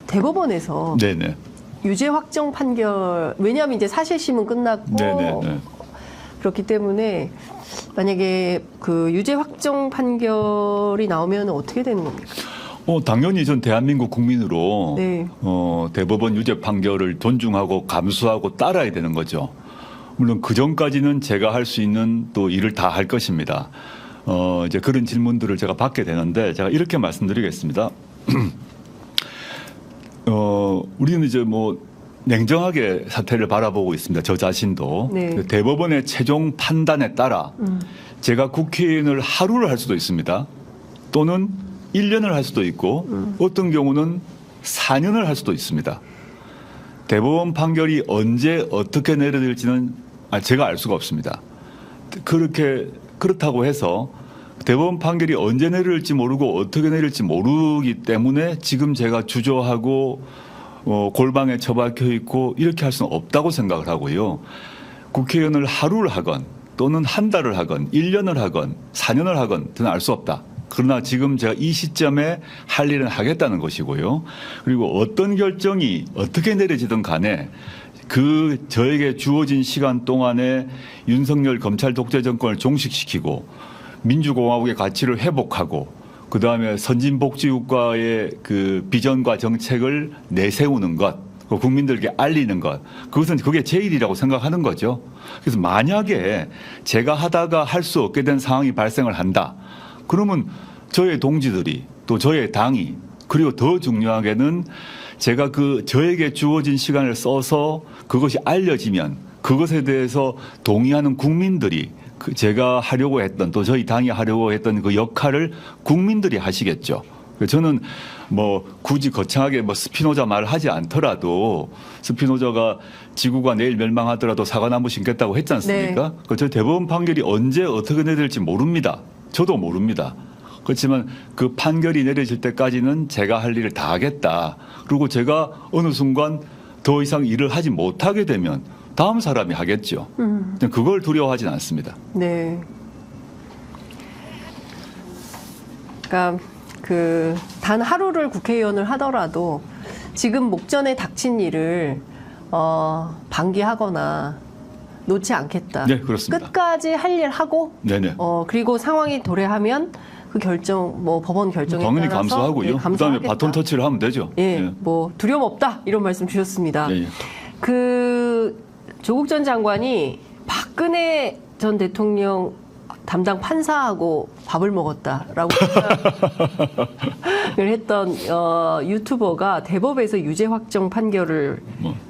대법원에서 네네. 유죄 확정 판결, 왜냐하면 이제 사실심은 끝났고 네네네. 그렇기 때문에 만약에 그 유죄 확정 판결이 나오면 어떻게 되는 겁니까? 당연히 전 대한민국 국민으로 네. 대법원 유죄 판결을 존중하고 감수하고 따라야 되는 거죠. 물론 그 전까지는 제가 할 수 있는 또 일을 다 할 것입니다. 이제 그런 질문들을 제가 받게 되는데 제가 이렇게 말씀드리겠습니다. 우리는 이제 뭐 냉정하게 사태를 바라보고 있습니다. 저 자신도. 네. 대법원의 최종 판단에 따라 제가 국회의원을 하루를 할 수도 있습니다. 또는 1년을 할 수도 있고 어떤 경우는 4년을 할 수도 있습니다. 대법원 판결이 언제 어떻게 내려질지는 제가 알 수가 없습니다. 그렇다고 해서 대법원 판결이 언제 내릴지 모르고 어떻게 내릴지 모르기 때문에 지금 제가 주저하고 골방에 처박혀 있고 이렇게 할 수는 없다고 생각을 하고요. 국회의원을 하루를 하건 또는 한 달을 하건 1년을 하건 4년을 하건 저는 알 수 없다. 그러나 지금 제가 이 시점에 할 일은 하겠다는 것이고요. 그리고 어떤 결정이 어떻게 내려지든 간에 저에게 주어진 시간 동안에 윤석열 검찰 독재 정권을 종식시키고 민주공화국의 가치를 회복하고 그다음에 선진복지국가의 그 비전과 정책을 내세우는 것, 국민들에게 알리는 것, 그게 제 일이라고 생각하는 거죠. 그래서 만약에 제가 하다가 할 수 없게 된 상황이 발생을 한다. 그러면 저의 동지들이 또 저의 당이 그리고 더 중요하게는 제가 저에게 주어진 시간을 써서 그것이 알려지면 그것에 대해서 동의하는 국민들이 제가 하려고 했던 또 저희 당이 하려고 했던 그 역할을 국민들이 하시겠죠. 저는 뭐 굳이 거창하게 스피노자 말을 하지 않더라도 스피노자가 지구가 내일 멸망하더라도 사과나무 심겠다고 했지 않습니까? 네. 저 대법원 판결이 언제 어떻게 내릴지 모릅니다. 저도 모릅니다. 그렇지만 그 판결이 내려질 때까지는 제가 할 일을 다 하겠다. 그리고 제가 어느 순간 더 이상 일을 하지 못하게 되면 다음 사람이 하겠죠. 그걸 두려워하진 않습니다. 네. 그러니까 단 하루를 국회의원을 하더라도 지금 목전에 닥친 일을 방기하거나 놓지 않겠다. 네, 그렇습니다. 끝까지 할 일 하고, 네네. 그리고 상황이 도래하면 그 결정, 법원 결정에 당연히 따라서 감수하고요. 그다음에 바톤 터치를 하면 되죠. 예, 두려움 없다 이런 말씀 주셨습니다. 예. 조국 전 장관이 박근혜 전 대통령 담당 판사하고 밥을 먹었다라고 을 했던 유튜버가 대법에서 유죄 확정 판결을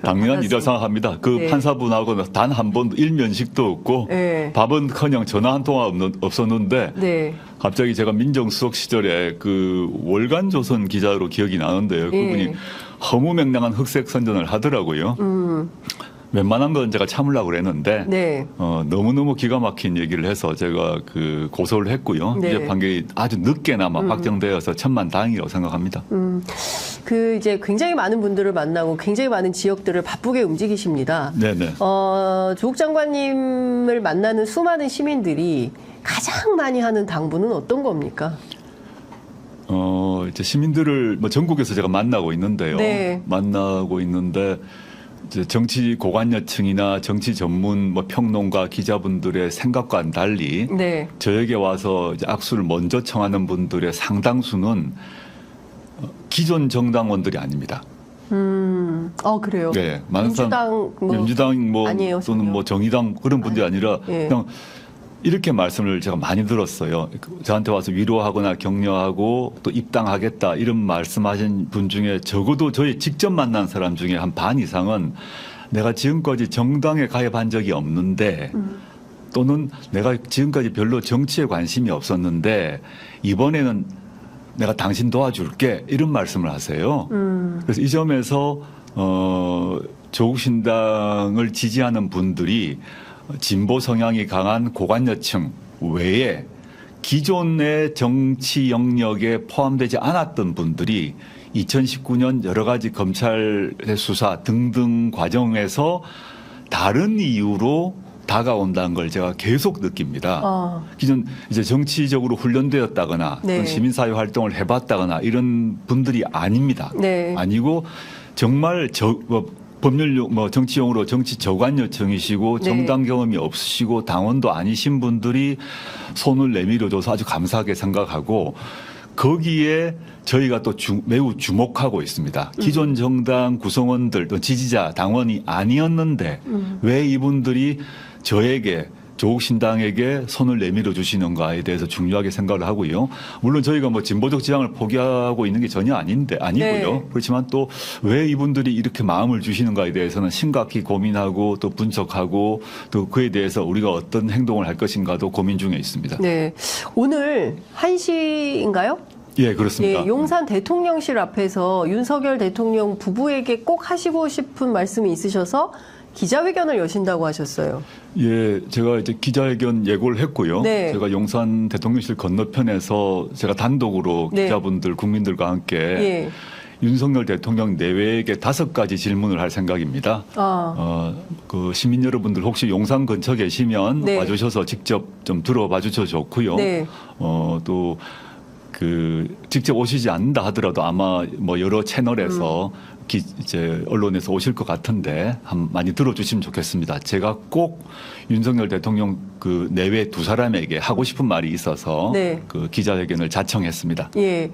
당연한 일이라고 생각합니다. 그 네. 판사분하고는 단 한 번도 일면식도 없고 네. 밥은커녕 전화 한 통화 없었는데 네. 갑자기 제가 민정수석 시절에 그 월간조선 기자로 기억이 나는데요. 그분이 네. 허무맹랑한 흑색 선전을 하더라고요. 웬만한 건 제가 참으려고 그랬는데 네. 너무너무 기가 막힌 얘기를 해서 제가 고소를 했고요. 네. 이제 판결이 아주 늦게나마 확정되어서 천만다행이라고 생각합니다. 이제 굉장히 많은 분들을 만나고 굉장히 많은 지역들을 바쁘게 움직이십니다. 네네. 조국 장관님을 만나는 수많은 시민들이 가장 많이 하는 당부는 어떤 겁니까? 이제 시민들을 전국에서 제가 만나고 있는데요. 네. 만나고 있는데 이제 정치 고관여층이나 정치 전문 평론가 기자분들의 생각과는 달리 네. 저에게 와서 이제 악수를 먼저 청하는 분들의 상당수는 기존 정당원들이 아닙니다. 그래요. 네, 많은 사람, 민주당 민주당 아니에요, 또는 전혀. 정의당 그런 분들이 아니라 예. 그냥 이렇게 말씀을 제가 많이 들었어요. 저한테 와서 위로하거나 격려하고 또 입당하겠다 이런 말씀하신 분 중에 적어도 저희 직접 만난 사람 중에 한 반 이상은 내가 지금까지 정당에 가입한 적이 없는데 또는 내가 지금까지 별로 정치에 관심이 없었는데 이번에는 내가 당신 도와줄게 이런 말씀을 하세요. 그래서 이 점에서 조국 신당을 지지하는 분들이 진보 성향이 강한 고관여층 외에 기존의 정치 영역에 포함되지 않았던 분들이 2019년 여러 가지 검찰의 수사 등등 과정에서 다른 이유로 다가온다는 걸 제가 계속 느낍니다. 기존 이제 정치적으로 훈련되었다거나 네. 또는 시민사회 활동을 해봤다거나 이런 분들이 아닙니다. 네. 아니고 정말 법률 정치용으로 정치 저관 요청이시고 네. 정당 경험이 없으시고 당원도 아니신 분들이 손을 내밀어줘서 아주 감사하게 생각하고 거기에 저희가 또 매우 주목하고 있습니다. 기존 정당 구성원들 또 지지자 당원이 아니었는데 왜 이분들이 저에게 조국 신당에게 손을 내밀어 주시는가에 대해서 중요하게 생각을 하고요. 물론 저희가 뭐 진보적 지향을 포기하고 있는 게 전혀 아니고요. 네. 그렇지만 또 왜 이분들이 이렇게 마음을 주시는가에 대해서는 심각히 고민하고 또 분석하고 또 그에 대해서 우리가 어떤 행동을 할 것인가도 고민 중에 있습니다. 네. 오늘 1시인가요? 예, 그렇습니다. 예, 용산 대통령실 앞에서 윤석열 대통령 부부에게 꼭 하시고 싶은 말씀이 있으셔서 기자회견을 여신다고 하셨어요. 예, 제가 이제 기자회견 예고를 했고요. 네. 제가 용산 대통령실 건너편에서 제가 단독으로 네. 기자분들, 국민들과 함께 예. 윤석열 대통령 내외에게 5가지 질문을 할 생각입니다. 그 시민 여러분들 혹시 용산 근처 계시면 네. 와주셔서 직접 좀 들어봐 주셔도 좋고요. 네. 또 직접 오시지 않는다 하더라도 아마 뭐 여러 채널에서 이제 언론에서 오실 것 같은데 많이 들어주시면 좋겠습니다. 제가 꼭 윤석열 대통령 그 내외 2사람에게 하고 싶은 말이 있어서 네. 그 기자회견을 자청했습니다. 예.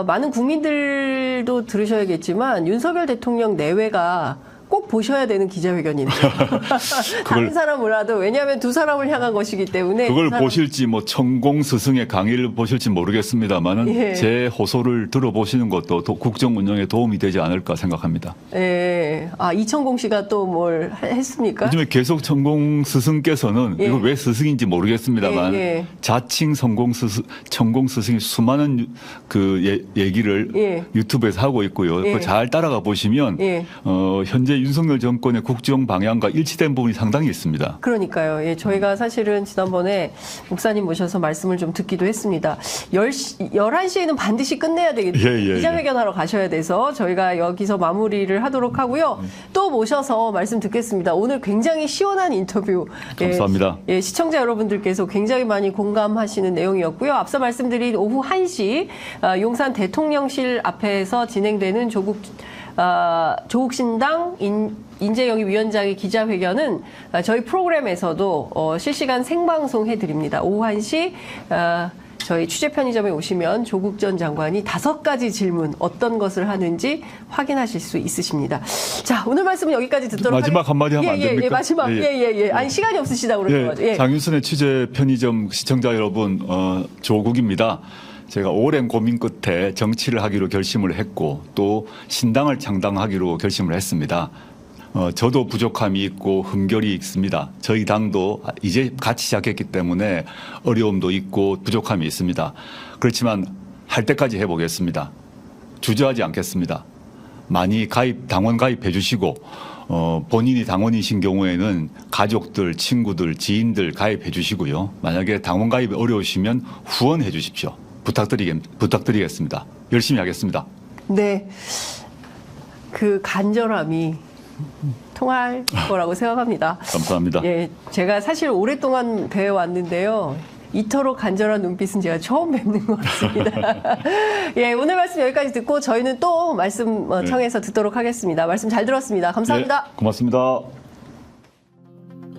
많은 국민들도 들으셔야겠지만 윤석열 대통령 내외가 꼭 보셔야 되는 기자회견인데 다른 사람 몰라도 왜냐하면 2사람을 향한 것이기 때문에 그걸 보실지 뭐 천공 스승의 강의를 보실지 모르겠습니다만은 예. 제 호소를 들어보시는 것도 국정 운영에 도움이 되지 않을까 생각합니다. 예. 이천공 씨가 또 뭘 했습니까? 요즘에 계속 천공 스승께서는 예. 이걸 왜 스승인지 모르겠습니다만 예. 자칭 천공 스승이 수많은 얘기를 예. 유튜브에서 하고 있고요. 예. 그거 잘 따라가 보시면 예. 현재 윤석열 정권의 국정 방향과 일치된 부분이 상당히 있습니다. 그러니까요. 예, 저희가 사실은 지난번에 목사님 모셔서 말씀을 좀 듣기도 했습니다. 11시에는 반드시 끝내야 되겠죠. 예. 기자회견하러 가셔야 돼서 저희가 여기서 마무리를 하도록 하고요. 또 모셔서 말씀 듣겠습니다. 오늘 굉장히 시원한 인터뷰. 감사합니다. 예, 시청자 여러분들께서 굉장히 많이 공감하시는 내용이었고요. 앞서 말씀드린 오후 1시 용산 대통령실 앞에서 진행되는 조국신당 인재영입 위원장의 기자회견은 저희 프로그램에서도 실시간 생방송 해드립니다. 오후 1시 저희 취재 편의점에 오시면 조국 전 장관이 5가지 질문 어떤 것을 하는지 확인하실 수 있으십니다. 자, 오늘 말씀은 여기까지 듣도록 마지막 한마디 하면 안 됩니까? 예, 마지막. 예. 아니, 시간이 없으시다고 그러는 거죠. 예. 장윤선의 취재 편의점 시청자 여러분, 조국입니다. 제가 오랜 고민 끝에 정치를 하기로 결심을 했고 또 신당을 창당하기로 결심을 했습니다. 저도 부족함이 있고 흠결이 있습니다. 저희 당도 이제 같이 시작했기 때문에 어려움도 있고 부족함이 있습니다. 그렇지만 할 때까지 해보겠습니다. 주저하지 않겠습니다. 많이 당원 가입해 주시고 본인이 당원이신 경우에는 가족들, 친구들, 지인들 가입해 주시고요. 만약에 당원 가입이 어려우시면 후원해 주십시오. 부탁드리겠습니다. 열심히 하겠습니다. 네. 그 간절함이 통할 거라고 생각합니다. 감사합니다. 예, 제가 사실 오랫동안 뵈어왔는데요. 이토록 간절한 눈빛은 제가 처음 뵙는 것 같습니다. 예, 오늘 말씀 여기까지 듣고 저희는 또 말씀 청해서 듣도록 하겠습니다. 말씀 잘 들었습니다. 감사합니다. 네, 고맙습니다.